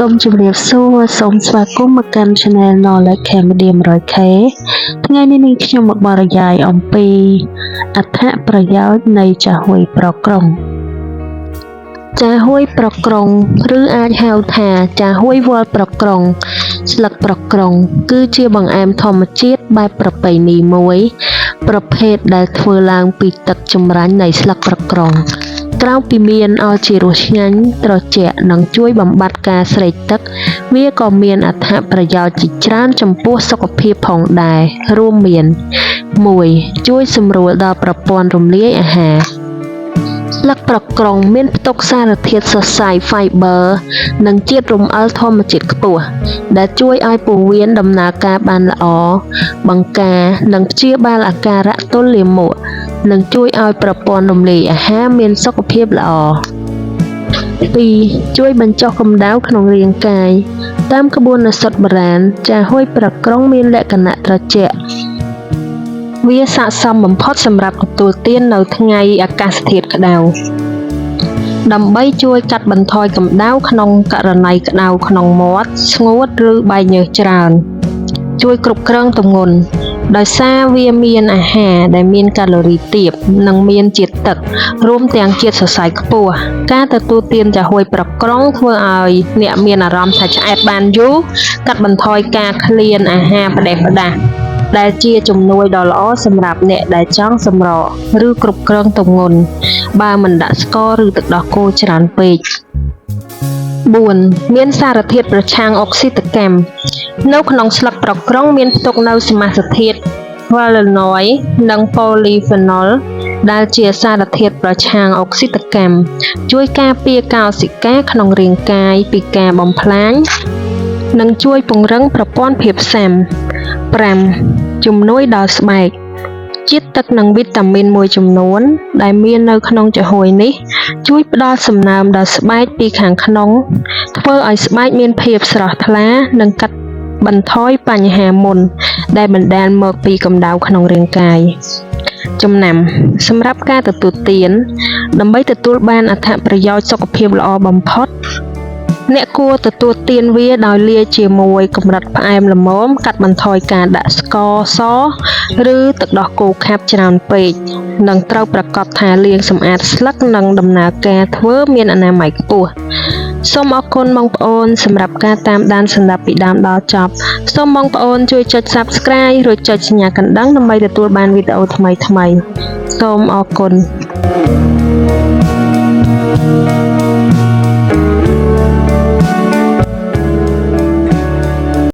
សូមជម្រាបសួរសូមស្វាគមន៍មកកាន់ Channel Knowledge Comedy 100K ថ្ងៃនេះនាងខ្ញុំមកបរិយាយអំពីអត្ថប្រយោជន៍នៃចាហួយប្រក្រុងចាហួយប្រក្រុងឬអាចហៅថាចាហួយវល្លិប្រក្រុងស្លឹកប្រក្រុងគឺជាបង្អែមធម្មជាតិបែបប្រពៃណីមួយប្រភេទដែលធ្វើឡើងពីទឹកចម្រាញ់នៃស្លឹកប្រក្រុងក្រៅពីមានឲ្យជារសឆ្ងាញ់ត្រជាក់និងជួយបំបត្តិការស្រេកទឹកវាក៏មានអត្ថប្រយោជន៍ជាច្រើនចំពោះសុខភាពផងដែររួមមាន 1. ជួយសម្រួលដល់ប្រព័ន្ធរំលាយអាហារស្លឹកប្រក្រុងមានផ្ទុកសារធាតុសរសៃ Fiber និងជាតិរំអិលធម្មជាតិខ្ពស់ដែលជួយឲ្យពោះវៀនដំណើរការបានល្អបង្ការនិងព្យាបាលអាការៈទល់លាមកនិងជួយឲ្យប្រព័ន្ធរំលាយអាហារមានសុខភាពល្អ 2. ជួយបញ្ចុះកម្ដៅក្នុងរាងកាយតាមក្បួនសិទ្ធិបុរាណចាហួយប្រក្រុងមានលក្ខណៈត្រជាក់វាស័ក្តិសមបំផុតសម្រាប់ទទួលទាននៅថ្ងៃអាកាសធាតុក្តៅដើម្បីជួយកាត់បន្ថយកម្ដៅក្នុងករណីក្តៅក្នុងមាត់ស្ងួតឬបែកញើសច្រើនជួយគ្រប់គ្រងទម្ងន់ដោយសារវាមានអាហារដែលមានកាឡូរីទាបនិងមានជាតិទឹករួមទាំងជាតិសរសៃខ្ពស់ការទទួលទានចាហួយប្រក្រុងធ្វើឲ្យអ្នកមានអារម្មណ៍ថាឆ្អែតបានយូរកាត់បន្ថយការឃ្លានអាហារផ្ដេសផ្ដាសដែលជាជំនួយដ៏ល្អសម្រាប់អ្នកដែលចង់សម្រកឬគ្រប់គ្រងទម្ងន់បើមិនដាក់ស្ករឬទឹកដោះគោច្រើនពេក 4. មានសារធាតុប្រឆាំងអុកស៊ីតកម្មនៅក្នុងស្លឹកប្រក្រុងមានផ្ទុកនូវសមាសធាតុ Flavonoid និង Polyphenol ដែលជាសារធាតុប្រឆាំងអុកស៊ីតកម្មជួយការពារកោសិកាក្នុងរាងកាយពីការបំផ្លាញនិងជួយពង្រឹងប្រព័ន្ធភាពស៊ាំ 5. ជំនួយដល់ស្បែកជាតិទឹកនិងវីតាមីនមួយចំនួនដែលមាននៅក្នុងចាហួយនេះជួយផ្ដល់សំណើមដល់ស្បែកពីខាងក្នុងធ្វើឲ្យស្បែកមានភាពស្រស់ថ្លានិងកាត់បន្ថយបញ្ហាមុនដែលបណ្ដាលមកពីកម្ដៅក្នុងរាងកាយចំណាំសម្រាប់ការទទួលទានដើម្បីទទួលបានអត្ថប្រយោជន៍សុខភាពល្អបំផុតអ្នកគួរទទួលទានវាដោយលាយជាមួយកម្រិតផ្អែមល្មមកាត់បន្ថយការដាក់ស្ករសឬទឹកដោះគោខាប់ច្រើនពេកនិងត្រូវប្រាកដថាលាងសម្អាតស្លឹកនិងដំណើរការធ្វើមានអនាម័យខ្ពស់សូមអរគុណបងប្អូនសម្រាប់ការតាមដានស្ដាប់ពីដើមដល់ចប់សូមបងប្អូនជួយចុច Subscribe រួចចុចសញ្ញាកណ្ដឹងដើម្បីទទួលបានវីដេអូថ្មីៗសូមអរគុណ